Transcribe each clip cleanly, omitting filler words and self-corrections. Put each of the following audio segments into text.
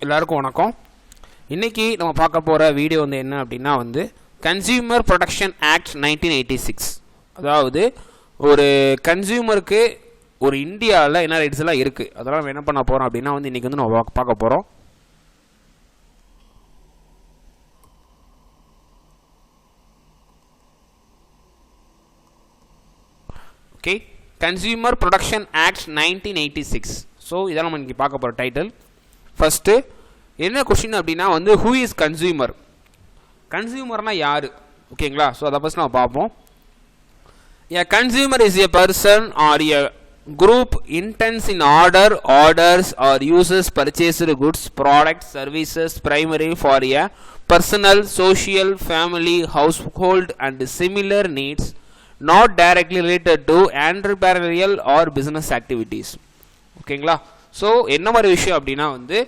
எல்லாருக்கும் வணக்கம். இன்னைக்கு நம்ம பார்க்க போகிற வீடியோ வந்து என்ன அப்படின்னா வந்து கன்சியூமர் ப்ரொடெக்ஷன் ஆக்ட் 1986. அதாவது ஒரு கன்சியூமருக்கு ஒரு இந்தியாவில் என்ன ரைட்ஸ் எல்லாம் இருக்குது அதெல்லாம் நம்ம என்ன பண்ண போகிறோம் அப்படின்னா வந்து இன்றைக்கி வந்து நம்ம பார்க்க போகிறோம். Okay, consumer protection act 1986. So இதெல்லாம் நம்ம இன்றைக்கி பார்க்க போகிற டைட்டில். ஃபஸ்ட்டு என்ன கொஸ்டின் அப்படின்னா வந்து ஹூ இஸ் கன்சியூமர்? கன்சியூமர்னால் யார்? ஓகேங்களா? ஸோ அதை ஃபஸ்ட் நம்ம பார்ப்போம். A consumer is a person or a group intends in orders or uses purchased goods, products, services primarily for a personal, social, family, household and similar needs not directly related to entrepreneurial or business activities. ஓகேங்களா? So என்ன மாதிரி விஷயம் அப்படின்னா வந்து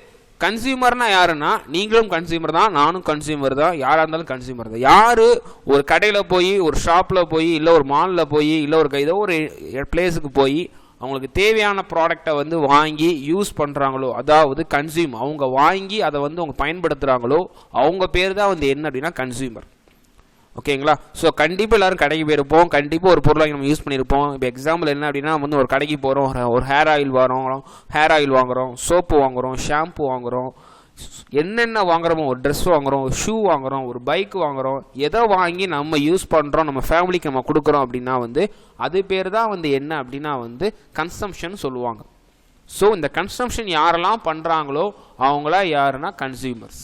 கன்சியூமர்னா யாருன்னா நீங்களும் consumer தான், நானும் கன்சியூமர் தான், யாராக இருந்தாலும் கன்சியூமர் தான். யார் ஒரு கடையில் போய் ஒரு ஷாப்பில் போய் இல்லை ஒரு மாலில் போய் இல்லை ஒரு ஏதோ ஒரு பிளேஸுக்கு போய் அவங்களுக்கு தேவையான ப்ராடக்டை வந்து வாங்கி யூஸ் பண்ணுறாங்களோ, அதாவது கன்சியூம், அவங்க வாங்கி அதை வந்து அவங்க பயன்படுத்துகிறாங்களோ அவங்க பேர் தான் வந்து என்ன அப்படின்னா கன்சியூமர். ஓகேங்களா? ஸோ கண்டிப்பாக எல்லோரும் கடைக்கு போயிருப்போம், கண்டிப்பாக ஒரு பொருளை நம்ம யூஸ் பண்ணியிருப்போம். இப்போ எக்ஸாம்பிள் என்ன அப்படின்னா வந்து ஒரு கடைக்கு போகிறோம், ஒரு ஹேர் ஆயில் வாங்குகிறோம், சோப்பு வாங்குகிறோம், ஷாம்பு வாங்குகிறோம், என்னென்ன வாங்குகிறோமோ, ஒரு ட்ரெஸ் வாங்குகிறோம், ஷூ வாங்குகிறோம், ஒரு பைக் வாங்குகிறோம், எதை வாங்கி நம்ம யூஸ் பண்ணுறோம், நம்ம ஃபேமிலிக்கு நம்ம கொடுக்குறோம் அப்படின்னா வந்து அது பேர் தான் வந்து என்ன அப்படின்னா வந்து கன்சம்ஷன் சொல்லுவாங்க. ஸோ இந்த கன்சம்ஷன் யாரெல்லாம் பண்ணுறாங்களோ அவங்களாம் யாருன்னா கன்சியூமர்ஸ்.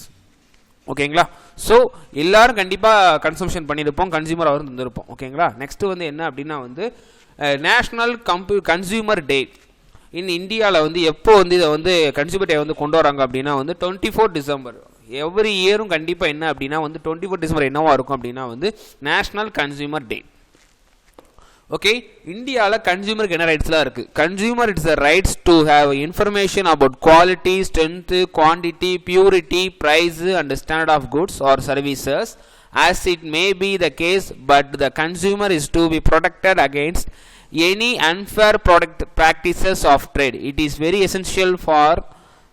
ஓகேங்களா? ஸோ எல்லாரும் கண்டிப்பாக கன்சம்ஷன் பண்ணியிருப்போம், கன்சியூமராக இருந்திருப்போம். ஓகேங்களா? நெக்ஸ்ட்டு வந்து என்ன அப்படின்னா வந்து நேஷ்னல் கன்சியூமர் டே இன் இந்தியாவில் வந்து எப்போ வந்து இதை வந்து கன்சியூமர் டே வந்து கொண்டு வராங்க அப்படின்னா வந்து 24 டிசம்பர். எவ்ரி இயரும் கண்டிப்பாக என்ன அப்படின்னா வந்து 24 டிசம்பர் என்னவா இருக்கும் அப்படின்னா வந்து நேஷ்னல் கன்சியூமர் டே. ஓகே, இந்தியாவில் கன்சியூமருக்கு என்ன ரைட்ஸ்லாம் இருக்குது? Consumer it's the rights to have information about quality, strength, quantity, purity, price and standard of goods or services as it may be the case, but the consumer is to be protected against any unfair product practices of trade. It is very essential for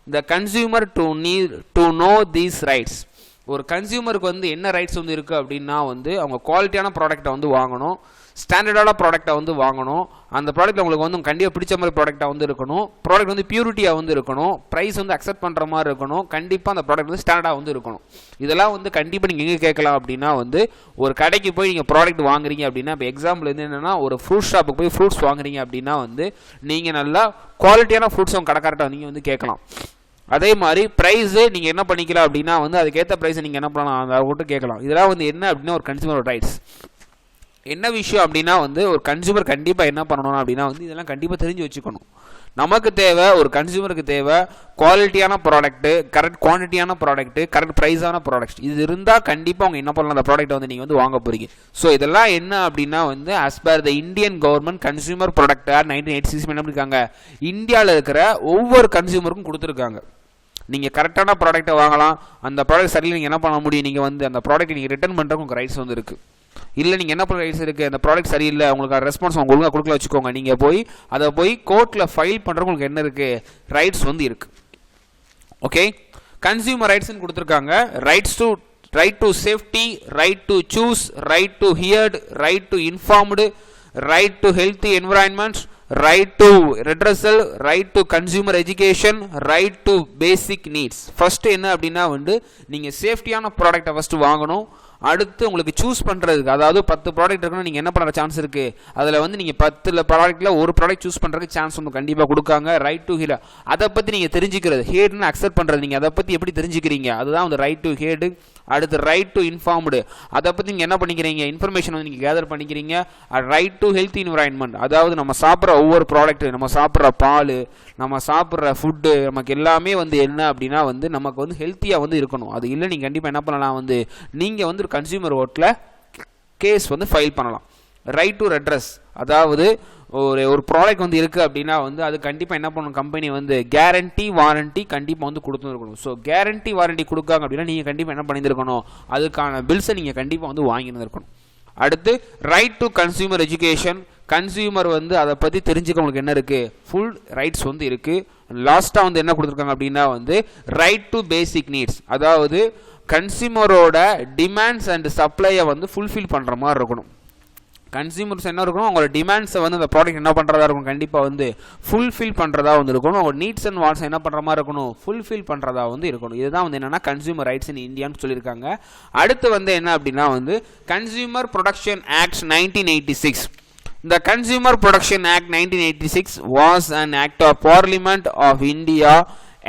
the consumer to know these rights. ஒரு கன்சியூமருக்கு வந்து என்ன rights வந்து இருக்குது அப்படின்னா வந்து அவங்க குவாலிட்டியான ப்ராடக்டை வந்து வாங்கணும், ஸ்டாண்டர்டான ப்ராடக்டை வந்து வாங்கணும், அந்த ப்ராடக்ட் உங்களுக்கு வந்து கண்டிப்பாக பிடிச்ச மாதிரி ப்ராடக்டாக வந்து இருக்கணும், ப்ராடக்ட் வந்து பியூரிட்டியாக வந்து இருக்கணும், ப்ரைஸ் வந்து அக்செப்ட் பண்ணுற மாதிரி இருக்கணும், கண்டிப்பாக அந்த ப்ராடக்ட் வந்து ஸ்டாண்டர்டாக வந்து இருக்கணும். இதெல்லாம் வந்து கண்டிப்பாக நீங்கள் எங்கே கேட்கலாம் அப்படின்னா வந்து ஒரு கடைக்கு போய் நீங்கள் ப்ராடக்ட் வாங்குறீங்க அப்படின்னா, இப்போ எக்ஸாம்பிள் வந்து என்னென்னா ஒரு ஃப்ரூட் ஷாப்புக்கு போய் ஃப்ரூட்ஸ் வாங்குறீங்க அப்படின்னா வந்து நீங்கள் நல்லா குவாலிட்டியான ஃப்ரூட்ஸ் அவங்க கடைக்காரர்கிட்ட நீங்கள் வந்து கேட்கலாம். அதே மாதிரி ப்ரைஸு நீங்கள் என்ன பண்ணிக்கலாம் அப்படின்னா வந்து அதுக்கேற்ற ப்ரைஸை நீங்கள் என்ன பண்ணலாம் அதை மட்டும் கேட்கலாம். இதெல்லாம் வந்து என்ன அப்படின்னா ஒரு கன்சியூமர் ரைட்ஸ். என்ன விஷயம் அப்படின்னா வந்து ஒரு கன்சியூமர் கண்டிப்பாக என்ன பண்ணணும் அப்படின்னா வந்து இதெல்லாம் கண்டிப்பாக தெரிஞ்சு வச்சுக்கணும். நமக்கு தேவை, ஒரு கன்சியூமருக்கு தேவை குவாலிட்டியான ப்ராடக்ட்டு, கரெக்ட் குவான்டிட்டியான ப்ராடக்ட்டு, கரெக்ட் ப்ரைஸான ப்ராடக்ட். இது இருந்தால் கண்டிப்பாக அவங்க என்ன பண்ணலாம், அந்த ப்ராடக்ட்டை வந்து நீங்கள் வந்து வாங்க போகிறீங்க. ஸோ இதெல்லாம் என்ன அப்படின்னா வந்து as per the Indian government consumer product act 1986 என்ன பண்ணியிருக்காங்க, இந்தியாவில் இருக்கிற ஒவ்வொரு கன்சியூமருக்கும் கொடுத்துருக்காங்க. நீங்கள் கரெக்டான ப்ராடக்ட்டை வாங்கலாம், அந்த ப்ராடக்ட் சரியில்லை நீங்கள் என்ன பண்ண முடியும், நீங்கள் வந்து அந்த ப்ராடக்ட்டை நீங்கள் ரிட்டர்ன் பண்ணுறதுக்கு உங்கள் ரைட்ஸ் வந்து இருக்குது. இல்லை நீங்கள் என்ன பண்ண ரைட்ஸ் இருக்குது, அந்த ப்ராடக்ட் சரியில்லை உங்களுக்கு ரெஸ்பான்ஸ் அவங்க ஒழுங்காக கொடுக்கல வச்சுக்கோங்க, நீங்கள் போய் அதை போய் கோர்ட்டில் ஃபைல் பண்ணுறதுக்கு உங்களுக்கு என்ன இருக்குது, ரைட்ஸ் வந்து இருக்குது. ஓகே, கன்சியூமர் ரைட்ஸ்ன்னு கொடுத்துருக்காங்க. Right to safety, right to choose, right to heard, right to informed, right to healthy environment, right to redressal, right to consumer education, right to basic needs. First என்ன அப்படின்னா வந்து நீங்கள் சேஃப்டியான ப்ராடக்டை first வாங்கணும். அடுத்து உங்களுக்கு choose பண்ணுறதுக்கு, அதாவது 10 ப்ராடக்ட் இருக்குன்னா நீங்கள் என்ன பண்ணுற சான்ஸ் இருக்குது, அதில் வந்து நீங்கள் 10 ப்ராடக்ட்டில் ஒரு ப்ராடக்ட் சூஸ் பண்ணுறதுக்கு சான்ஸ் வந்து கண்டிப்பாக கொடுக்காங்க. ரைட் டு ஹீட், அதை பற்றி நீங்கள் தெரிஞ்சுக்கிறது, ஹேட்னு அக்செப்ட் பண்ணுறது, நீங்கள் அதை பற்றி எப்படி தெரிஞ்சுக்கிறீங்க, அதுதான் வந்து ரைட் டு ஹேடு. அடுத்து ரைட் டு இன்ஃபார்ம்டு, அதை பற்றி நீங்கள் என்ன பண்ணிக்கிறீங்க, இன்ஃபர்மேஷன் வந்து நீங்கள் கேதர் பண்ணிக்கிறீங்க. ரைட் டு ஹெல்த் என்விரான்மெண்ட், அதாவது நம்ம சாப்பிட்ற ஒவ்வொரு ப்ராடக்ட்டு, நம்ம சாப்பிட்ற பால், நம்ம சாப்பிட்ற ஃபுட்டு, நமக்கு எல்லாமே வந்து என்ன அப்படின்னா வந்து நமக்கு வந்து ஹெல்த்தியாக வந்து இருக்கணும். அது இல்லை நீங்கள் கண்டிப்பாக என்ன பண்ணலாம் வந்து நீங்கள் வந்து ஒரு கன்சியூமர் கோர்ட்டில் கேஸ் வந்து ஃபைல் பண்ணலாம். ரைட் டு ரெட்ரஸ், அதாவது ஒரு ப்ராடக்ட் வந்து இருக்குது அப்படின்னா வந்து அது கண்டிப்பாக என்ன பண்ணணும், கம்பெனி வந்து கேரண்டி வாரண்டி கண்டிப்பாக வந்து கொடுத்துருக்கணும். ஸோ கேரண்டி வாரண்டி கொடுக்காங்க அப்படின்னா நீங்கள் கண்டிப்பாக என்ன பண்ணியிருக்கணும், அதுக்கான பில்ஸை நீங்கள் கண்டிப்பாக வந்து வாங்கியிருக்கணும். அடுத்து right to consumer education, consumer வந்து அதை பற்றி தெரிஞ்சுக்க உங்களுக்கு என்ன இருக்குது, ஃபுல் ரைட்ஸ் வந்து இருக்குது. லாஸ்ட்டாக வந்து என்ன கொடுத்துருக்காங்க அப்படின்னா வந்து ரைட் டு பேசிக் நீட்ஸ், அதாவது கன்சியூமரோட டிமாண்ட்ஸ் அண்ட் சப்ளையை வந்து ஃபுல்ஃபில் பண்ணுற மாதிரி இருக்கணும். கன்சியூமர்ஸ் என்ன இருக்கணும், அவங்களோட டிமாண்ட்ஸை வந்து அந்த ப்ராடக்ட் என்ன பண்ணுறதா இருக்கும், கண்டிப்பாக வந்து ஃபுல்ஃபில் பண்ணுறதா வந்து இருக்கணும். அவங்க நீட்ஸ் அண்ட் வாண்ட்ஸ் என்ன பண்ணுற மாதிரி இருக்கணும், ஃபுல்ஃபில் பண்ணுறதா வந்து இருக்கணும். இதுதான் வந்து என்னென்னா கன்சியூமர் ரைட்ஸ் இன் இந்தியான்னு சொல்லியிருக்காங்க. அடுத்து வந்து என்ன அப்படின்னா வந்து consumer protection act 1986. The Consumer Protection Act 1986 was an act of Parliament of India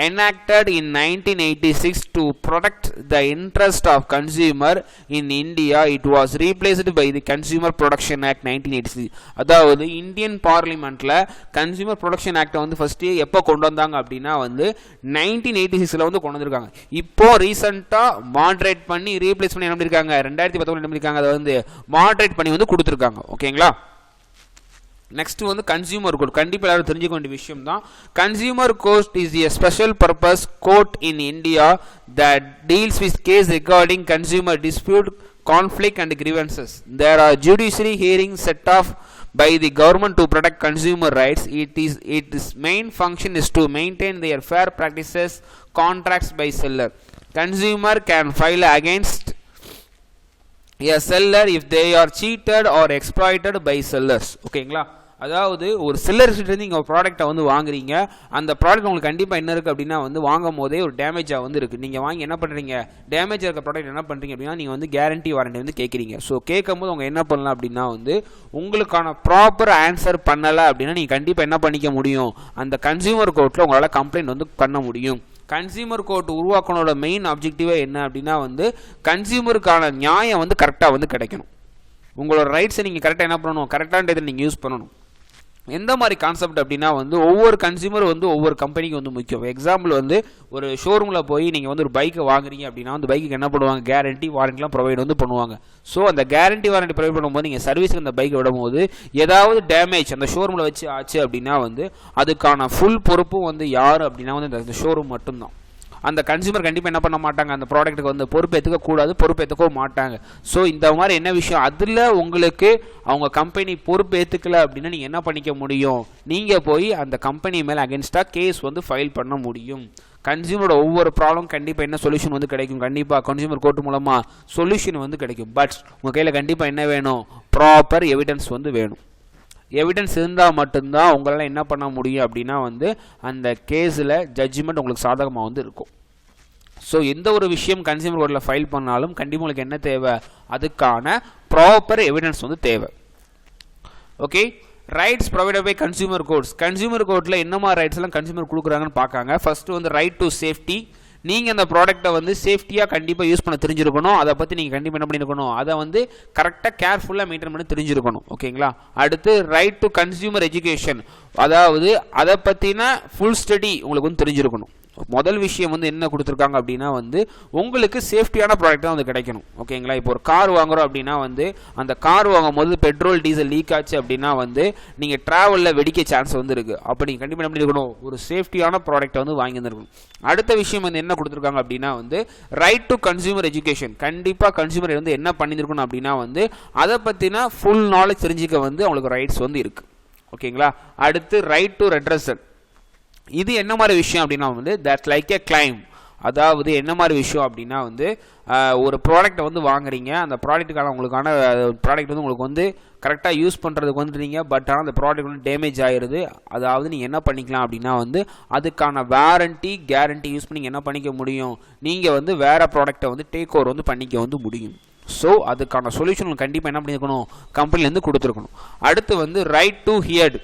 enacted in 1986 to protect the interest of consumer in India. It was replaced by the Consumer Protection Act 1986. அதாவது Indian பார்லிமெண்ட்ல consumer production ஆக்டை வந்து first எப்போ கொண்டு வந்தாங்க அப்படின்னா வந்து 1986ல வந்து கொண்டு வந்திருக்காங்க. இப்போ ரீசெண்டாக மாட்ரேட் பண்ணி ரீப்ளேஸ் பண்ணி என்ன பண்ணிருக்காங்க, 2019 என்ன பண்ணிருக்காங்க, அதை வந்து மாட்ரேட் பண்ணி வந்து கொடுத்துருக்காங்க. ஓகேங்களா. நெக்ஸ்ட் வந்து கன்சியூமர் கோர்ட், கண்டிப்பாக எல்லாரும் தெரிஞ்சுக்க வேண்டிய விஷயம் தான். Consumer court is a special purpose court in India that deals with case regarding consumer dispute, conflict and grievances. There are judiciary hearings set off by the government to protect consumer rights. Its main function is to maintain their fair practices contracts by seller. Consumer can file against a seller if they are cheated or exploited by sellers. ஓகேங்களா. அதாவது ஒரு செல்லர்கிட்ட இருந்து நீங்கள் ப்ராடக்ட்டை வந்து வாங்குறீங்க, அந்த product உங்களுக்கு கண்டிப்பாக என்ன இருக்குது அப்படின்னா வந்து வாங்கும் போதே ஒரு டேமேஜாக வந்து இருக்குது. நீங்கள் வாங்கி என்ன பண்ணுறீங்க, டேமேஜ் இருக்க ப்ராடக்ட் என்ன பண்ணுறீங்க அப்படின்னா நீங்கள் வந்து கேரண்டி வாரண்டி வந்து கேட்குறீங்க. ஸோ கேட்கும்போது அவங்க என்ன பண்ணலாம் அப்படின்னா வந்து உங்களுக்கான ப்ராப்பர் ஆன்சர் பண்ணலை அப்படின்னா நீங்கள் கண்டிப்பாக என்ன பண்ணிக்க முடியும், அந்த கன்சியூமர் கோர்ட்டில் உங்களால் கம்ப்ளைண்ட் வந்து பண்ண முடியும். கன்சியூமர் கோர்ட் உருவாக்கனோட மெயின் ஆப்ஜெக்டிவே என்ன அப்படின்னா வந்து கன்சியூமருக்கான நியாயம் வந்து கரெக்டாக வந்து கிடைக்கணும். உங்களோட ரைட்ஸை நீங்கள் கரெக்டாக என்ன பண்ணணும், கரெக்டான இதை நீங்கள் யூஸ் பண்ணணும். எந்த மாதிரி கான்செப்ட் அப்படின்னா வந்து ஒவ்வொரு கன்சியூமர் வந்து ஒவ்வொரு கம்பெனிக்கு வந்து முக்கியம். எக்ஸாம்பிள் வந்து ஒரு ஷோரூமில் போய் நீங்கள் வந்து ஒரு பைக்கை வாங்குறீங்க அப்படின்னா அந்த பைக்கு என்ன பண்ணுவாங்க, கேரண்டி வாரண்டிலாம் ப்ரொவைட் வந்து பண்ணுவாங்க. ஸோ அந்த கேரண்டி வாரண்டி ப்ரொவைட் பண்ணும்போது நீங்கள் சர்வீஸுக்கு அந்த பைக்கை விடும்போது ஏதாவது டேமேஜ் அந்த ஷோரூமில் வச்சு ஆச்சு அப்படின்னா வந்து அதுக்கான ஃபுல் பொறுப்பும் வந்து யார் அப்படின்னா வந்து அந்த ஷோரூம் மட்டும்தான். அந்த கன்சியூமர் கண்டிப்பாக என்ன பண்ண மாட்டாங்க, அந்த ப்ராடக்ட்டுக்கு வந்து பொறுப்பேற்றுக்க கூடாது, பொறுப்பேற்றுக்கவும் மாட்டாங்க. ஸோ இந்த மாதிரி என்ன விஷயம், அதில் உங்களுக்கு அவங்க கம்பெனி பொறுப்பு ஏற்றுக்கல அப்படின்னா நீங்கள் என்ன பண்ணிக்க முடியும், நீங்கள் போய் அந்த கம்பெனி மேலே அகேன்ஸ்டாக கேஸ் வந்து ஃபைல் பண்ண முடியும். கன்சியூமரோட ஒவ்வொரு ப்ராப்ளம் கண்டிப்பாக என்ன சொல்யூஷன் வந்து கிடைக்கும், கண்டிப்பாக கன்சியூமர் கோர்ட் மூலமாக சொல்யூஷன் வந்து கிடைக்கும். பட் உங்கள் கையில் கண்டிப்பாக என்ன வேணும், ப்ராப்பர் எவிடன்ஸ் வந்து வேணும். எவிடன்ஸ் இருந்தால் மட்டும்தான் உங்களால் என்ன பண்ண முடியும் அப்படின்னா வந்து அந்த கேஸில் ஜட்ஜ்மெண்ட் உங்களுக்கு சாதகமாக வந்து இருக்கும். ஸோ எந்த ஒரு விஷயம் கன்சியூமர் கோர்ட்டில் ஃபைல் பண்ணாலும் கண்டிப்பாக உங்களுக்கு என்ன தேவை, அதுக்கான ப்ராப்பர் எவிடன்ஸ் வந்து தேவை. Okay. Rights provided by consumer courts. Consumer கோர்ட்டில் என்ன மாதிரி ரைட்ஸ் எல்லாம் கன்சியூமர் கொடுக்குறாங்கன்னு பார்க்காங்க. ஃபர்ஸ்ட் வந்து ரைட் டு சேஃப்டி, நீங்கள் அந்த ப்ராடக்ட்டை வந்து சேஃப்டியாக கண்டிப்பாக யூஸ் பண்ண தெரிஞ்சிருக்கணும். அதை பற்றி நீங்கள் கண்டிப்பாக என்ன பண்ணியிருக்கணும், அதை வந்து கரெக்டாக கேர்ஃபுல்லாக மெயின்டைன் பண்ணி தெரிஞ்சிருக்கணும். ஓகேங்களா. அடுத்து ரைட் டு கன்சியூமர் எஜுகேஷன், அதாவது அதை பற்றின ஃபுல் ஸ்டடி உங்களுக்கு வந்து தெரிஞ்சிருக்கணும். முதல் விஷயம் வந்து என்ன கொடுத்துருக்காங்க அப்படின்னா வந்து உங்களுக்கு சேஃப்டியான ப்ராடக்ட் தான் வந்து கிடைக்கணும். ஓகேங்களா. இப்போ ஒரு கார் வாங்குறோம் அப்படின்னா வந்து அந்த கார் வாங்கும் போது பெட்ரோல் டீசல் லீக் ஆச்சு அப்படின்னா வந்து நீங்கள் ட்ராவலில் வெடிக்க சான்ஸ் வந்து இருக்குது. அப்போ நீங்கள் கண்டிப்பாக என்ன பண்ணிருக்கணும், ஒரு சேஃப்டியான ப்ராடக்ட்டை வந்து வாங்கி வந்துருக்கணும். அடுத்த விஷயம் வந்து என்ன கொடுத்துருக்காங்க அப்படின்னா வந்து ரைட் டு கன்சியூமர் எஜுகேஷன். கண்டிப்பாக கன்சியூமர் வந்து என்ன பண்ணியிருக்கணும் அப்படின்னா வந்து அதை பற்றின ஃபுல் நாலேஜ் தெரிஞ்சுக்க வந்து அவங்களுக்கு ரைட்ஸ் வந்து இருக்குது. ஓகேங்களா. அடுத்து ரைட் டு ரெட்ரஸல். இது என்ன மாதிரி விஷயம் அப்படின்னா வந்து தட் லைக் எ கிளைம், அதாவது என்ன மாதிரி விஷயம் அப்படின்னா வந்து ஒரு ப்ராடக்ட்டை வந்து வாங்குறீங்க, அந்த ப்ராடக்ட்டுக்கான உங்களுக்கான ப்ராடக்ட் வந்து உங்களுக்கு வந்து கரெக்டாக யூஸ் பண்ணுறதுக்கு வந்துட்டீங்க, பட் ஆனால் அந்த ப்ராடக்ட் வந்து டேமேஜ் ஆகிடுது. அதாவது நீங்கள் என்ன பண்ணிக்கலாம் அப்படின்னா வந்து அதுக்கான வாரண்டி கேரண்டி யூஸ் பண்ணி என்ன பண்ணிக்க முடியும், நீங்கள் வந்து வேறு ப்ராடக்ட்டை வந்து டேக் ஓவர் வந்து பண்ணிக்க வந்து முடியும். ஸோ அதுக்கான சொல்யூஷன் கண்டிப்பாக என்ன பண்ணியிருக்கணும், கம்பெனிலேருந்து கொடுத்துருக்கணும். அடுத்து வந்து ரைட் டு ஹியர்ட்,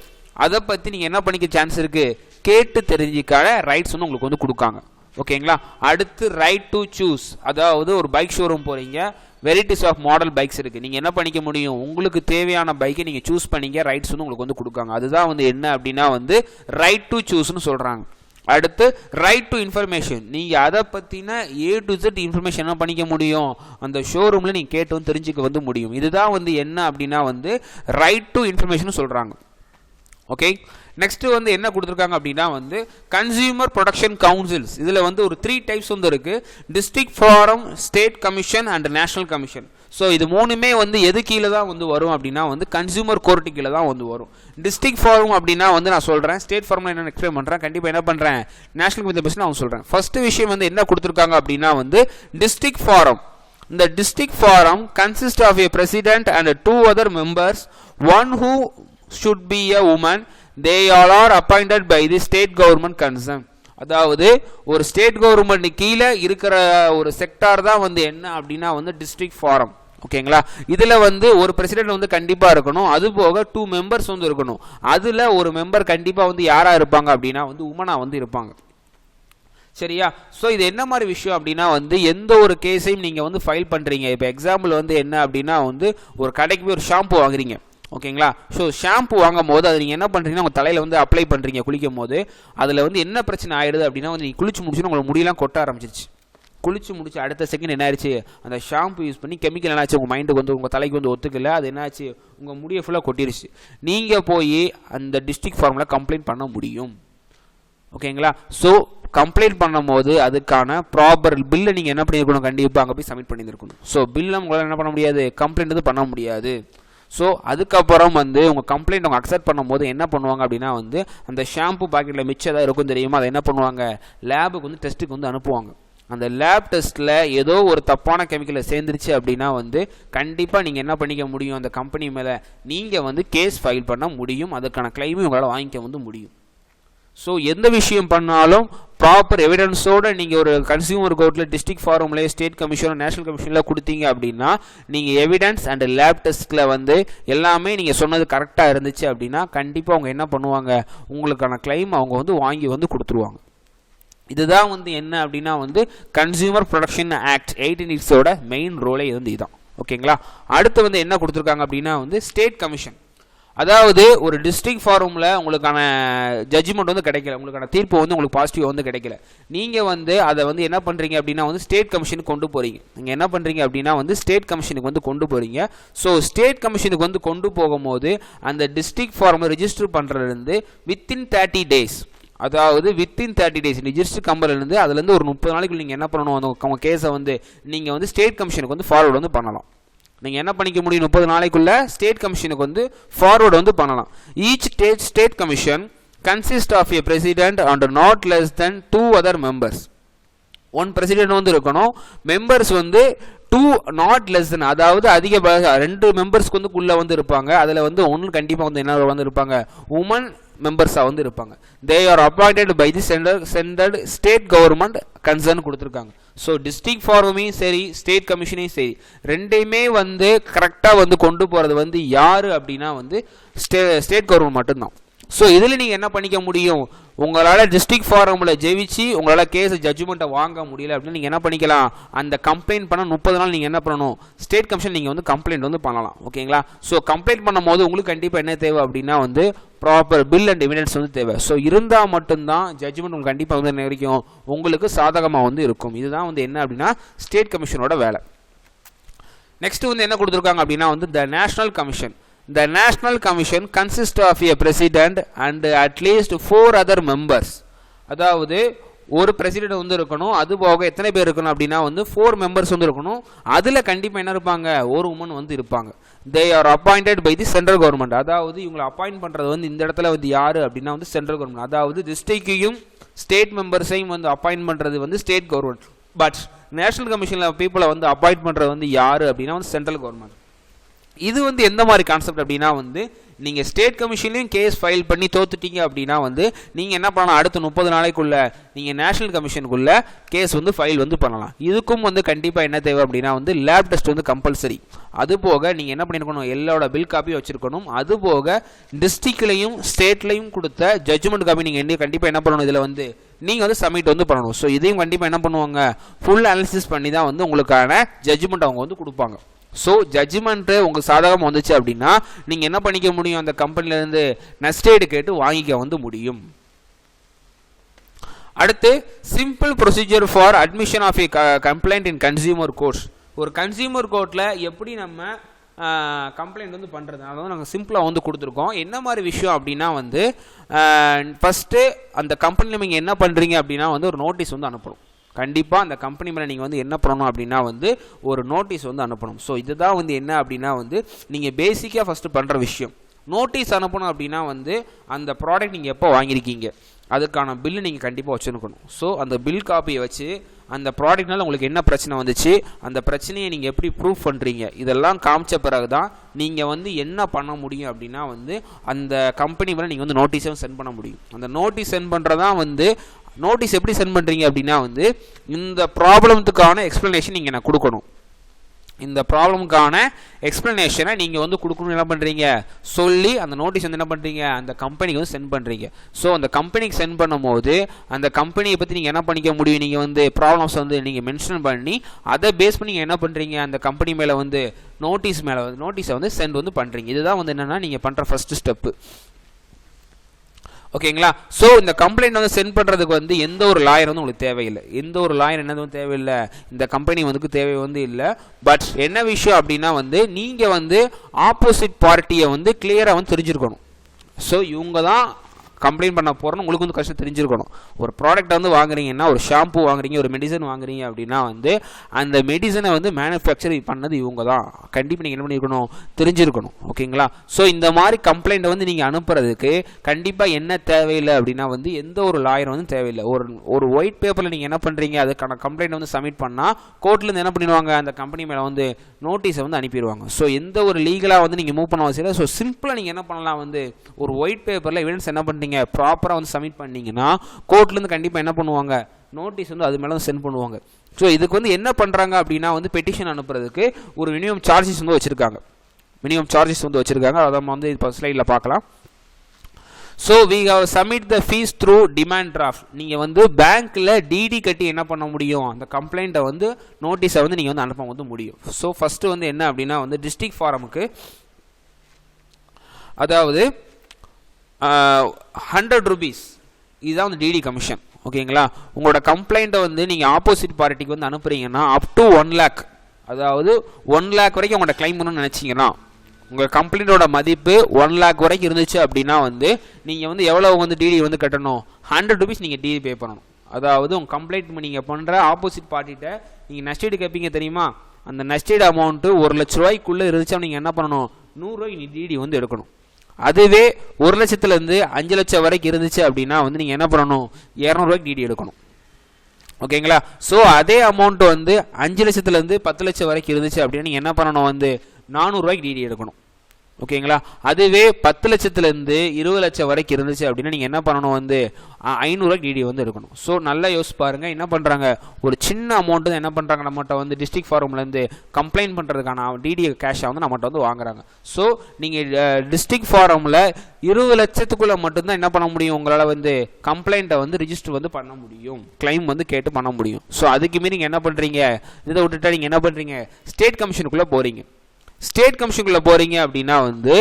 அதை பற்றி நீங்கள் என்ன பண்ணிக்க சான்ஸ் இருக்குது, கேட்டு தெரிஞ்சிக்கான ரைட்ஸ் வந்து உங்களுக்கு வந்து கொடுக்காங்க. ஓகேங்களா. அடுத்து ரைட் டு சூஸ், அதாவது ஒரு பைக் ஷோரூம் போகிறீங்க, வெரைட்டிஸ் ஆஃப் மாடல் பைக்ஸ் இருக்குது, நீங்கள் என்ன பண்ணிக்க முடியும், உங்களுக்கு தேவையான பைக்கை நீங்கள் சூஸ் பண்ணிக்க ரைட்ஸ் வந்து உங்களுக்கு வந்து கொடுக்காங்க. அதுதான் வந்து என்ன அப்படின்னா வந்து ரைட் டு சூஸ்னு சொல்கிறாங்க. அடுத்து ரைட் டு இன்ஃபர்மேஷன், நீங்கள் அதை பற்றின A to Z இன்ஃபர்மேஷன் என்ன பண்ணிக்க முடியும், அந்த ஷோரூமில் நீங்கள் கேட்டு வந்து தெரிஞ்சுக்க வந்து முடியும். இதுதான் வந்து என்ன அப்படின்னா வந்து ரைட் டு இன்ஃபர்மேஷன் சொல்கிறாங்க. ஓகே. நெக்ஸ்ட் வந்து என்ன கொடுத்துருக்காங்க அப்படின்னா வந்து கன்சியூமர் ப்ரொடக்ஷன் கவுன்சில்ஸ். இதில் வந்து ஒரு 3 டைப்ஸ் வந்து இருக்குது, district forum, state commission and national commission. So இது மூணுமே வந்து எது கீழே தான் வந்து வரும் அப்படின்னா வந்து கன்சியூமர் கோர்ட்டு கீழே தான் வந்து வரும். டிஸ்ட்ரிக்ட் ஃபாரம் அப்படின்னா வந்து நான் சொல்கிறேன், ஸ்டேட் ஃபார்மில் என்ன எக்ஸ்பிளைன் பண்ணுறேன், கண்டிப்பாக என்ன பண்ணுறேன் நேஷனல் கமிஷன் பற்றி நான் சொல்கிறேன். ஃபர்ஸ்ட் விஷயம் வந்து என்ன கொடுத்துருக்காங்க அப்படின்னா வந்து டிஸ்ட்ரிக்ட் ஃபாரம். இந்த district forum consist of a president and 2 other members, one who should be a woman. They all are appointed by the state government concerned. அதாவது ஒரு ஸ்டேட் கவர்மெண்ட் கீழே இருக்கிற ஒரு செக்டார் தான் வந்து என்ன அப்படின்னா வந்து டிஸ்ட்ரிக்ட் ஃபாரம். ஓகேங்களா, இதில் வந்து ஒரு பிரசிடென்ட் வந்து கண்டிப்பாக இருக்கணும், அது போக 2 மெம்பர்ஸ் வந்து இருக்கணும். அதில் ஒரு மெம்பர் கண்டிப்பாக வந்து யாராக இருப்பாங்க அப்படின்னா வந்து உமனாக வந்து இருப்பாங்க. சரியா? ஸோ இது என்ன மாதிரி விஷயம் அப்படின்னா வந்து எந்த ஒரு கேஸையும் நீங்கள் வந்து ஃபைல் பண்ணுறீங்க. இப்போ எக்ஸாம்பிள் வந்து என்ன அப்படின்னா வந்து ஒரு கடைக்கு போய் ஒரு ஷாம்பு வாங்குறீங்க. ஓகேங்களா, ஸோ ஷாம்பு வாங்கும் போது அது நீங்கள் என்ன பண்ணுறீங்கன்னா உங்கள் தலையில் வந்து அப்ளை பண்ணுறீங்க குளிக்கும் போது. அதில் வந்து என்ன பிரச்சனை ஆயிடுது அப்படின்னா வந்து நீங்கள் குளிச்சு முடிச்சுன்னு உங்களுக்கு முடியெல்லாம் கொட்ட ஆரம்பிச்சிருச்சு. குளிச்சு முடிச்சு அடுத்த செகண்ட் என்ன ஆயிடுச்சு, அந்த ஷாம்பு யூஸ் பண்ணி கெமிக்கல் என்னாச்சு உங்கள் மைண்டுக்கு வந்து உங்கள் தலைக்கு வந்து ஒத்துக்கல, அது என்னாச்சு உங்கள் முடியை ஃபுல்லாக கொட்டிருச்சு. நீங்கள் போய் அந்த டிஸ்ட்ரிக்ட் ஃபார்மில் கம்ப்ளைண்ட் பண்ண முடியும். ஓகேங்களா, ஸோ கம்ப்ளைண்ட் பண்ணும் போது அதுக்கான ப்ராப்பர் பில்லை நீங்கள் என்ன பண்ணியிருக்கணும், கண்டிப்பாக அங்கே போய் சப்மிட் பண்ணியிருக்கணும். ஸோ பில்லை உங்களால் என்ன பண்ண முடியாது, கம்ப்ளைண்ட் வந்து பண்ண முடியாது. ஸோ அதுக்கப்புறம் வந்து உங்கள் கம்ப்ளைண்ட் அவங்க அக்செப்ட் பண்ணும் போது என்ன பண்ணுவாங்க அப்படின்னா வந்து அந்த ஷாம்பு பாக்கெட்டில் மிச்சம் ஏதாவது இருக்கும் தெரியுமா, அதை என்ன பண்ணுவாங்க லேபுக்கு வந்து டெஸ்ட்டுக்கு வந்து அனுப்புவாங்க. அந்த லேப் டெஸ்ட்டில் ஏதோ ஒரு தப்பான கெமிக்கலை சேர்ந்துருச்சு அப்படின்னா வந்து கண்டிப்பாக நீங்கள் என்ன பண்ணிக்க முடியும், அந்த கம்பெனி மேலே நீங்கள் வந்து கேஸ் ஃபைல் பண்ண முடியும். அதுக்கான கிளைமும் உங்களால் வாங்கிக்க வந்து முடியும். ஸோ எந்த விஷயம் பண்ணாலும் ப்ராப்பர் எவிடன்ஸோடு நீங்கள் ஒரு கன்சியூமர் கோர்ட்டில் டிஸ்ட்ரிக்ட் ஃபாரம்லேயே ஸ்டேட் கமிஷன் நேஷனல் கமிஷனில் கொடுத்தீங்க அப்படின்னா நீங்கள் எவிடன்ஸ் அண்ட் லேப் டெஸ்ட்டில் வந்து எல்லாமே நீங்கள் சொன்னது கரெக்டாக இருந்துச்சு அப்படின்னா கண்டிப்பாக அவங்க என்ன பண்ணுவாங்க, உங்களுக்கான கிளைம் அவங்க வந்து வாங்கி வந்து கொடுத்துருவாங்க. இதுதான் வந்து என்ன அப்படின்னா வந்து கன்சியூமர் ப்ரொடக்ஷன் ஆக்ட் 1880 மெயின் ரோலே வந்து இதுதான். ஓகேங்களா, அடுத்து வந்து என்ன கொடுத்துருக்காங்க அப்படின்னா வந்து ஸ்டேட் கமிஷன். அதாவது ஒரு டிஸ்ட்ரிக்ட் ஃபாரமில் உங்களுக்கான ஜட்ஜ்மெண்ட் வந்து கிடைக்கல, உங்களுக்கான தீர்ப்பு வந்து உங்களுக்கு பாசிட்டிவ் வந்து கிடைக்கல. நீங்கள் வந்து அதை வந்து என்ன பண்ணுறீங்க அப்படின்னா வந்து ஸ்டேட் கமிஷனுக்கு கொண்டு போகிறீங்க. நீங்கள் என்ன பண்ணுறீங்க அப்படின்னா வந்து ஸ்டேட் கமிஷனுக்கு வந்து கொண்டு போகிறீங்க. ஸோ ஸ்டேட் கமிஷனுக்கு வந்து கொண்டு போகும்போது அந்த டிஸ்ட்ரிக்ட் ஃபாரமில் ரிஜிஸ்டர் பண்ணுறதுலேருந்து வித்தின் 30 days, அதாவது வித்தின் 30 days ரிஜிஸ்டர் கம்பெனிலேருந்து அதுலேருந்து ஒரு 30 நாளைக்கு நீங்கள் என்ன பண்ணணும், அந்த கேஸை வந்து நீங்கள் வந்து ஸ்டேட் கமிஷனுக்கு வந்து ஃபார்வர்டு வந்து பண்ணலாம். நீங்கள் என்ன பண்ணிக்க முடியும், 30 நாளைக்குள்ள ஸ்டேட் கமிஷனுக்கு வந்து ஃபார்வர்டு வந்து பண்ணலாம். Each state commission consist of a president and not less than 2 other members. 1 president வந்து இருக்கணும், மெம்பர்ஸ் வந்து 2 not less than, அதாவது அதிக 2 மெம்பர்ஸ்க்கு வந்து உள்ள வந்து இருப்பாங்க. அதில் வந்து 1 கண்டிப்பாக வந்து என்ன வந்து இருப்பாங்க, உமன் மெம்பர்ஸாக வந்து இருப்பாங்க. They are appointed by the centre state government concern கொடுத்துருக்காங்க. ஸோ டிஸ்ட்ரிக்ட் ஃபாரமையும் சரி ஸ்டேட் கமிஷனையும் சரி ரெண்டையுமே வந்து கரெக்டாக வந்து கொண்டு போகிறது வந்து யார் அப்படின்னா வந்து ஸ்டேட் கவர்மெண்ட் மட்டும்தான். ஸோ இதில் நீங்கள் என்ன பண்ணிக்க முடியும், உங்களால் டிஸ்ட்ரிக்ட் ஃபாரமில் ஜெயிச்சு உங்களால் கேஸ் ஜட்ஜ்மெண்ட்டை வாங்க முடியல அப்படின்னு நீங்கள் என்ன பண்ணிக்கலாம், அந்த கம்ப்ளைண்ட் பண்ண 30 நாள் நீங்கள் என்ன பண்ணணும், ஸ்டேட் கமிஷன் நீங்கள் வந்து கம்ப்ளைண்ட் வந்து பண்ணலாம். ஓகேங்களா, ஸோ கம்ப்ளைண்ட் பண்ணும் போது உங்களுக்கு கண்டிப்பாக என்ன தேவை அப்படின்னா வந்து ப்ராப்பர் பில் அண்ட் எவிடன்ஸ் வந்து தேவை. ஸோ இருந்தால் மட்டும்தான் ஜட்ஜ்மெண்ட் உங்களுக்கு கண்டிப்பாக வந்து என்ன வரைக்கும் உங்களுக்கு சாதகமாக வந்து இருக்கும். இதுதான் வந்து என்ன அப்படின்னா ஸ்டேட் கமிஷனோட வேலை. நெக்ஸ்ட் வந்து என்ன கொடுத்துருக்காங்க அப்படின்னா வந்து the national commission. The National Commission consists of a president and at least 4 other members. அதாவது ஒரு பிரசிடென்ட் வந்து இருக்கணும், அது போக எத்தனை பேர் இருக்கணும் அப்படின்னா வந்து 4 மெம்பர்ஸ் வந்து இருக்கணும். அதில் கண்டிப்பாக என்ன இருப்பாங்க, ஒரு உமன் வந்து இருப்பாங்க. They are appointed by the central government. அதாவது இவங்களை அப்பாயிண்ட் பண்ணுறது வந்து இந்த இடத்துல வந்து யார் அப்படின்னா வந்து சென்ட்ரல் கவர்மெண்ட். அதாவது டிஸ்ட்ரிக்டையும் ஸ்டேட் மெம்பர்ஸையும் வந்து அப்பாயிண்ட் பண்ணுறது வந்து ஸ்டேட் கவர்மெண்ட். பட் நேஷனல் கமிஷனில் பீப்புளை வந்து அப்பாயிண்ட் பண்ணுறது வந்து யார் அப்படின்னா வந்து சென்ட்ரல் கவர்மெண்ட். இது வந்து எந்த மாதிரி கான்செப்ட் அப்படின்னா வந்து நீங்கள் ஸ்டேட் கமிஷன்லையும் கேஸ் ஃபைல் பண்ணி தோத்துட்டீங்க அப்படின்னா வந்து நீங்கள் என்ன பண்ணலாம், அடுத்த 30 நாளைக்குள்ள நீங்கள் நேஷனல் கமிஷனுக்குள்ள கேஸ் வந்து ஃபைல் வந்து பண்ணலாம். இதுக்கும் வந்து கண்டிப்பாக என்ன தேவை அப்படின்னா வந்து லேப் டெஸ்ட் வந்து கம்பல்சரி. அது போக நீங்கள் என்ன பண்ணியிருக்கணும், எல்லாரோட பில் காப்பியும் வச்சுருக்கணும். அது போக டிஸ்ட்ரிக்ட்லையும் ஸ்டேட்லையும் கொடுத்த ஜட்ஜ்மெண்ட் காப்பி நீங்கள் கண்டிப்பாக என்ன பண்ணணும், இதில் வந்து நீங்கள் வந்து சப்மிட் வந்து பண்ணணும். ஸோ இதையும் கண்டிப்பாக என்ன பண்ணுவாங்க, ஃபுல் அனாலிசிஸ் பண்ணி தான் வந்து உங்களுக்கான ஜட்ஜ்மெண்ட் அவங்க வந்து கொடுப்பாங்க. ஸோ ஜட்ஜ்மெண்ட்டு உங்களுக்கு சாதகமாக வந்துச்சு அப்படின்னா நீங்கள் என்ன பண்ணிக்க முடியும், அந்த கம்பெனிலேருந்து நஷ்டஈடு கேட்டு வாங்கிக்க வந்து முடியும். அடுத்து simple procedure for admission of a complaint in consumer courts. ஒரு கன்சியூமர் கோர்ட்டில் எப்படி நம்ம கம்ப்ளைண்ட் வந்து பண்ணுறது, அதை வந்து நாங்கள் சிம்பிளாக வந்து கொடுத்துருக்கோம். என்ன மாதிரி விஷயம் அப்படின்னா வந்து ஃபஸ்ட்டு அந்த கம்பெனியில் நீங்கள் என்ன பண்ணுறீங்க அப்படின்னா வந்து ஒரு நோட்டீஸ் வந்து அனுப்புகிறோம். கண்டிப்பாக அந்த கம்பெனி மேலே நீங்கள் வந்து என்ன பண்ணணும் அப்படின்னா வந்து ஒரு நோட்டீஸ் வந்து அனுப்பணும். ஸோ இதுதான் வந்து என்ன அப்படின்னா வந்து நீங்கள் பேசிக்காக ஃபஸ்ட்டு பண்ணுற விஷயம். நோட்டீஸ் அனுப்பணும் அப்படின்னா வந்து அந்த ப்ராடக்ட் நீங்கள் எப்போ வாங்கியிருக்கீங்க அதுக்கான பில்லு நீங்கள் கண்டிப்பாக வச்சுருக்கணும். ஸோ அந்த பில் காப்பியை வச்சு அந்த ப்ராடக்ட்னால உங்களுக்கு என்ன பிரச்சனை வந்துச்சு, அந்த பிரச்சனையை நீங்கள் எப்படி ப்ரூவ் பண்ணுறீங்க, இதெல்லாம் காமிச்ச பிறகு தான் நீங்கள் வந்து என்ன பண்ண முடியும் அப்படின்னா வந்து அந்த கம்பெனி மேலே நீங்கள் வந்து நோட்டீஸும் சென்ட் பண்ண முடியும். அந்த நோட்டீஸ் சென்ட் பண்ணுறதான் வந்து நோட்டீஸ் எப்படி சென்ட் பண்ணுறீங்க அப்படின்னா வந்து இந்த ப்ராப்ளத்துக்கான எக்ஸ்ப்ளனேஷன் நீங்கள் நான் கொடுக்கணும். இந்த ப்ராப்ளமுக்கான எக்ஸ்ப்ளனேஷனை நீங்கள் வந்து கொடுக்கணும். என்ன பண்ணுறீங்க சொல்லி அந்த நோட்டீஸ் வந்து என்ன பண்ணுறீங்க அந்த கம்பெனிக்கு வந்து சென்ட் பண்ணுறீங்க. ஸோ அந்த கம்பெனிக்கு சென்ட் பண்ணும்போது அந்த கம்பெனியை பற்றி நீங்கள் என்ன பண்ணிக்க முடியும், நீங்கள் வந்து ப்ராப்ளம்ஸ் வந்து நீங்கள் மென்ஷன் பண்ணி அதை பேஸ் பண்ணி நீங்கள் என்ன பண்ணுறீங்க அந்த கம்பெனி மேலே வந்து நோட்டீஸை வந்து சென்ட் வந்து பண்ணுறீங்க. இதுதான் வந்து என்னென்னா நீங்கள் பண்ணுற ஃபஸ்ட்டு ஸ்டெப்பு. ஓகேங்களா? ஸோ இந்த கம்ப்ளைண்ட் வந்து சென்ட் பண்ணுறதுக்கு வந்து எந்த ஒரு லாயர் வந்து உங்களுக்கு தேவையில்லை. எந்த ஒரு லாயர் என்னது வந்து தேவையில்லை, இந்த கம்பெனி வந்து தேவை வந்து இல்லை. பட் என்ன விஷயம் அப்படின்னா வந்து நீங்கள் வந்து ஆப்போசிட் பார்ட்டியை வந்து கிளியராக வந்து தெரிஞ்சிருக்கணும். ஸோ இவங்க தான் கம்ப்ளைண்ட் பண்ண போகிறோன்னு உங்களுக்கு வந்து கஷ்டம் தெரிஞ்சிருக்கணும். ஒரு ப்ராடக்ட் வந்து வாங்குறீங்கன்னா, ஒரு ஷாம்பு வாங்குறீங்க, ஒரு மெடிசன் வாங்குறீங்க அப்படின்னா வந்து அந்த மெடிசனை வந்து மேனுஃபேக்சர் பண்ணது இவங்க தான் கண்டிப்பாக நீங்கள் என்ன பண்ணியிருக்கணும் தெரிஞ்சிருக்கணும். ஓகேங்களா? ஸோ இந்த மாதிரி கம்ப்ளைண்ட்டை வந்து நீங்கள் அனுப்புறதுக்கு கண்டிப்பாக என்ன தேவையில்லை அப்படின்னா வந்து எந்த ஒரு லாயர் வந்து தேவையில்லை. ஒரு ஒயிட் பேப்பரில் நீங்கள் என்ன பண்ணுறீங்க அதுக்கான கம்ப்ளைண்ட் வந்து சப்மிட் பண்ணால் கோர்ட்லேருந்து என்ன பண்ணிடுவாங்க அந்த கம்பெனி மேலே வந்து நோட்டீஸை வந்து அனுப்பிடுவாங்க. ஸோ எந்த ஒரு லீகலாக வந்து நீங்கள் மூவ் பண்ண அவசியம் இல்லை. ஸோ சிம்பிளாக நீங்கள் என்ன பண்ணலாம் வந்து ஒரு ஒயிட் பேப்பரில் எவிடன்ஸ் என்ன பண்ணுறீங்க ப்ராப்பராக வந்து சப்மிட் பண்ணீங்கன்னா கோர்ட்லேருந்து கண்டிப்பாக என்ன பண்ணுவாங்க நோட்டீஸ் வந்து அது மேலே சென்ட் பண்ணுவாங்க. ஸோ இதுக்கு வந்து என்ன பண்ணுறாங்க அப்படின்னா வந்து பெட்டிஷன் அனுப்புறதுக்கு ஒரு மினிமம் சார்ஜஸ் வந்து வச்சுருக்காங்க. அதை நம்ம வந்து இப்போ ஸ்லைடில் பார்க்கலாம். So we have submit the fees through demand draft. நீங்கள் வந்து பேங்க்கில் டிடி கட்டி என்ன பண்ண முடியும் அந்த கம்ப்ளைண்ட்டை வந்து நோட்டீஸை வந்து நீங்கள் வந்து அனுப்ப வந்து முடியும். ஸோ ஃபஸ்ட்டு வந்து என்ன அப்படின்னா வந்து டிஸ்ட்ரிக்ட் ஃபாரமுக்கு அதாவது 100 rupees இதுதான் வந்து டிடி கமிஷன். ஓகேங்களா? உங்களோட கம்ப்ளைண்ட்டை வந்து நீங்கள் ஆப்போசிட் பார்ட்டிக்கு வந்து அனுப்புறீங்கன்னா அப் டு 1 lakh, அதாவது 1 lakh வரைக்கும் உங்களோட கிளைம் பண்ணணும்னு நினச்சிங்கன்னா உங்கள் கம்ப்ளைண்ட்டோட மதிப்பு 1 lakh வரைக்கும் இருந்துச்சு அப்படின்னா வந்து நீங்கள் வந்து எவ்வளோ வந்து டிடி வந்து கட்டணும் 100 rupees நீங்கள் டிடி பே பண்ணணும். அதாவது உங்கள் கம்ப்ளைண்ட் நீங்கள் பண்ணுற ஆப்போசிட் பார்ட்டிகிட்ட நீங்கள் நஷ்டீடு கேட்பீங்க தெரியுமா, அந்த நஷ்டீடு அமௌண்ட்டு 1 லட்ச ரூபாய்க்குள்ளே இருந்துச்சு நீங்கள் என்ன பண்ணணும் 100 ரூபாய்க்கு டிடி வந்து எடுக்கணும். அதுவே 1 லட்சத்துலேருந்து 5 லட்சம் வரைக்கும் இருந்துச்சு அப்படின்னா வந்து நீங்கள் என்ன பண்ணணும் 200 ரூபாய்க்கு டிடி எடுக்கணும். ஓகேங்களா? ஸோ அதே அமௌண்ட் வந்து 5 லட்சத்துலேருந்து 10 லட்சம் வரைக்கும் இருந்துச்சு அப்படின்னா நீங்கள் என்ன பண்ணணும் வந்து 400 ரூபாய்க்கு டிடி எடுக்கணும். ஓகேங்களா? அதுவே 10 லட்சத்துலேருந்து 20 லட்சம் வரைக்கும் இருந்துச்சு அப்படின்னா நீங்கள் என்ன பண்ணணும் வந்து 500 ரூபாய்க்கு டிடி வந்து எடுக்கணும். ஸோ நல்லா யோசிச்சு பாருங்கள் என்ன பண்ணுறாங்க, ஒரு சின்ன அமௌண்ட்டு தான் என்ன பண்ணுறாங்க நம்மகிட்ட வந்து டிஸ்ட்ரிக்ட் ஃபாரம்லேருந்து கம்ப்ளைண்ட் பண்ணுறதுக்கான டிடி கேஷை வந்து நம்மகிட்ட வந்து வாங்குறாங்க. ஸோ நீங்கள் டிஸ்ட்ரிக்ட் ஃபாரமில் 20 லட்சத்துக்குள்ளே மட்டும்தான் என்ன பண்ண முடியும் உங்களால் வந்து கம்ப்ளைண்ட்டை வந்து ரிஜிஸ்டர் வந்து பண்ண முடியும், கிளைம் வந்து கேட்டு பண்ண முடியும். ஸோ அதுக்கு மீறி நீங்கள் என்ன பண்ணுறீங்க, இதை விட்டுட்டா நீங்கள் என்ன பண்ணுறீங்க ஸ்டேட் கமிஷனுக்குள்ளே போகிறீங்க. ஸ்டேட் கமிஷனுக்குள்ள போறீங்க அப்படின்னா வந்து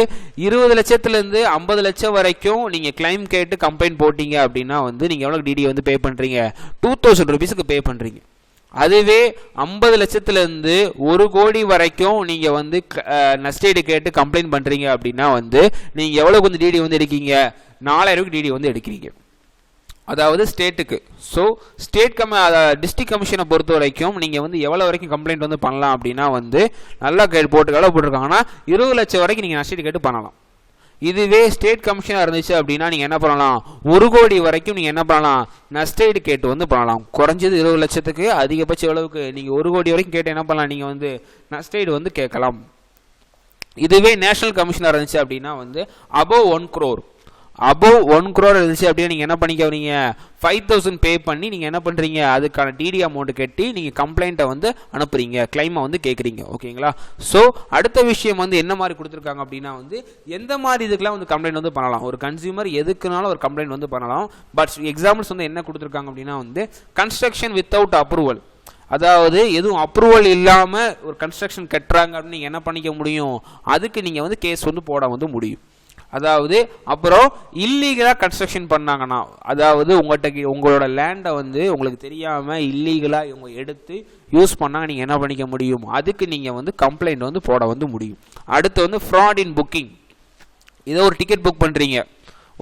20 லட்சத்துலேருந்து 50 லட்சம் வரைக்கும் நீங்கள் கிளைம் கேட்டு கம்ப்ளைண்ட் போட்டீங்க அப்படின்னா வந்து நீங்கள் எவ்வளோ டிடி வந்து பே பண்ணுறீங்க 2000 ரூபீஸுக்கு பே பண்ணுறீங்க. அதுவே 50 லட்சத்துலேருந்து 1 கோடி வரைக்கும் நீங்கள் வந்து நஷ்டீடு கேட்டு கம்ப்ளைண்ட் பண்ணுறீங்க அப்படின்னா வந்து நீங்கள் எவ்வளோக்கு வந்து டிடி வந்து எடுக்கீங்க 4000 டிடி வந்து எடுக்கிறீங்க. அதாவது ஸ்டேட்டுக்கு. ஸோ ஸ்டேட் டிஸ்ட்ரிக்ட் கமிஷனை பொறுத்த வரைக்கும் நீங்கள் வந்து எவ்வளோ வரைக்கும் கம்ப்ளைண்ட் வந்து பண்ணலாம் அப்படின்னா வந்து நல்லா போட்டிருக்காங்கன்னா 20 லட்சம் வரைக்கும் நீங்கள் நஷ்டீடு கேட்டு பண்ணலாம். இதுவே ஸ்டேட் கமிஷனாக இருந்துச்சு அப்படின்னா நீங்கள் என்ன பண்ணலாம் 1 கோடி வரைக்கும் நீங்கள் என்ன பண்ணலாம் நஷ்டீடு கேட்டு வந்து பண்ணலாம். குறைஞ்சது 20 லட்சத்துக்கு அதிகபட்சம் எவ்வளவுக்கு நீங்கள் 1 கோடி வரைக்கும் கேட்டு என்ன பண்ணலாம் நீங்கள் வந்து நஷ்டீடு வந்து கேட்கலாம். இதுவே நேஷனல் கமிஷனாக இருந்துச்சு அப்படின்னா வந்து above 1 crore இருந்துச்சு அப்படின்னா நீங்கள் என்ன பண்ணிக்கிறீங்க 5000 பே பண்ணி நீங்கள் என்ன பண்ணுறீங்க அதுக்கான டிடி அமௌண்ட் கட்டி நீங்கள் கம்ப்ளைண்ட்டை வந்து அனுப்புறீங்க, கிளைமை வந்து கேட்குறீங்க. ஓகேங்களா? ஸோ அடுத்த விஷயம் வந்து என்ன மாதிரி கொடுத்துருக்காங்க அப்படின்னா வந்து எந்த மாதிரி இதுக்கெல்லாம் வந்து கம்ப்ளைண்ட் வந்து பண்ணலாம். ஒரு கன்சியூமர் எதுக்குனாலும் ஒரு கம்ப்ளைண்ட் வந்து பண்ணலாம். பட் எக்ஸாம்பிள்ஸ் வந்து என்ன கொடுத்துருக்காங்க அப்படின்னா வந்து கன்ஸ்ட்ரக்ஷன் வித்தவுட் அப்ரூவல், அதாவது எதுவும் அப்ரூவல் இல்லாமல் ஒரு கன்ஸ்ட்ரக்ஷன் கட்டுறாங்க அப்படின்னு நீங்கள் என்ன பண்ணிக்க முடியும், அதுக்கு நீங்கள் வந்து கேஸ் வந்து போட வந்து முடியும். அதாவது அப்புறம் இல்லீகலாக கன்ஸ்ட்ரக்ஷன் பண்ணாங்கன்னா, அதாவது உங்களோட லேண்டை வந்து உங்களுக்கு தெரியாமல் இல்லீகலாக இவங்க எடுத்து யூஸ் பண்ணாங்க நீங்கள் என்ன பண்ணிக்க முடியும், அதுக்கு நீங்கள் வந்து கம்ப்ளைண்ட் வந்து போட வந்து முடியும். அடுத்து வந்து ஃப்ராட் இன் புக்கிங். இதை ஒரு டிக்கெட் புக் பண்ணுறீங்க,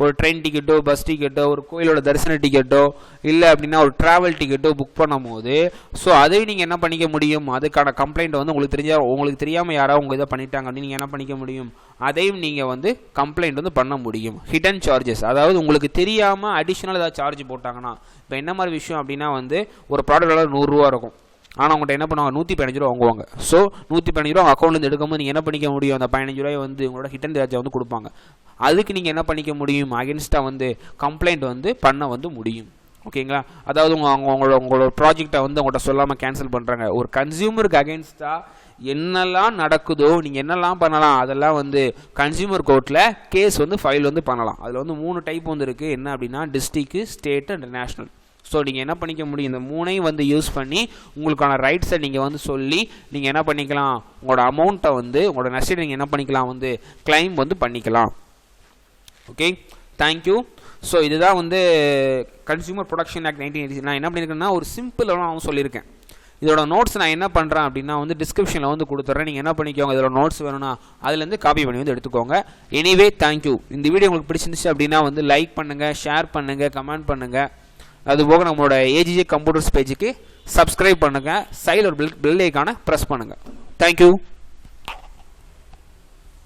ஒரு ட்ரெயின் டிக்கெட்டோ பஸ் டிக்கெட்டோ ஒரு கோயிலோட தரிசன டிக்கெட்டோ இல்லை அப்படின்னா ஒரு ட்ராவல் டிக்கெட்டோ புக் பண்ணும் போது ஸோ அதையும் நீங்கள் என்ன பண்ணிக்க முடியும், அதுக்கான கம்ப்ளைண்ட் வந்து உங்களுக்கு தெரியாமல் யாராவது உங்கள் இதை பண்ணிட்டாங்க அப்படின்னு நீங்கள் என்ன பண்ணிக்க முடியும், அதையும் நீங்கள் வந்து கம்ப்ளைண்ட் வந்து பண்ண முடியும். ஹிடன் சார்ஜஸ், அதாவது உங்களுக்கு தெரியாமல் அடிஷ்னல் ஏதாவது சார்ஜ் போட்டாங்கன்னா, இப்போ என்ன மாதிரி விஷயம் அப்படின்னா வந்து ஒரு ப்ராடக்ட் விலை 100 ரூபா இருக்கும், ஆனால் உங்கள்கிட்ட என்ன பண்ணுவாங்க 115 ரூபா வாங்குவாங்க. ஸோ 115 ரூபா அக்கௌண்ட்லேருந்து எடுக்கும்போது நீங்கள் என்ன பண்ணிக்க முடியும், அந்த 15 ரூபாய் வந்து உங்களோட ஹிடன் சார்ஜை வந்து கொடுப்பாங்க. அதுக்கு நீங்கள் என்ன பண்ணிக்க முடியும், அகென்ஸ்டாக வந்து கம்ப்ளைண்ட் வந்து பண்ண வந்து முடியும். ஓகேங்களா, அதாவது உங்களோட ப்ராஜெக்டை வந்து உங்கள்கிட்ட சொல்லாமல் கேன்சல் பண்ணுறாங்க. ஒரு கன்சியூமருக்கு அகென்ஸ்டாக என்னெல்லாம் நடக்குதோ நீங்கள் என்னெல்லாம் பண்ணலாம், அதெல்லாம் வந்து கன்சியூமர் கோர்ட்டில் கேஸ் வந்து ஃபைல் வந்து பண்ணலாம். அதில் வந்து 3 டைப் வந்து இருக்குது. என்ன அப்படின்னா district, state and national. So நீங்கள் என்ன பண்ணிக்க முடியும், இந்த 3ஐயும் வந்து யூஸ் பண்ணி உங்களுக்கான ரைட்ஸை நீங்கள் வந்து சொல்லி நீங்கள் என்ன பண்ணிக்கலாம், உங்களோட அமௌண்ட்டை வந்து உங்களோட நஷ்டத்தை நீங்கள் என்ன பண்ணிக்கலாம் வந்து கிளைம் வந்து பண்ணிக்கலாம். Okay, thank you. ஸோ இதுதான் வந்து கன்சியூமர் ப்ரொடக்ஷன் ஆக்ட் 1986. நான் என்ன பண்ணியிருக்கேன்னா ஒரு சிம்பிளாக நான் சொல்லியிருக்கேன். இதோட நோட்ஸ் நான் என்ன பண்ணுறேன் அப்படின்னா வந்து டிஸ்கிரிப்ஷனில் வந்து கொடுத்துட்றேன். நீங்கள் என்ன பண்ணிக்கோங்க, இதோட நோட்ஸ் வேணும்னா அதுலேருந்து காப்பி பண்ணி வந்து எடுத்துக்கோங்க. Anyway thank you. இந்த வீடியோ உங்களுக்கு பிடிச்சிருந்துச்சு அப்படின்னா வந்து லைக் பண்ணுங்கள், ஷேர் பண்ணுங்கள், கமெண்ட் பண்ணுங்கள். அதுபோக நம்மளோட ஏஜிஜே கம்ப்யூட்டர்ஸ் பேஜுக்கு சப்ஸ்கிரைப் பண்ணுங்கள். சைடில் ஒரு பெல் ஐக்கானை ப்ரெஸ் பண்ணுங்கள். தேங்க்யூ.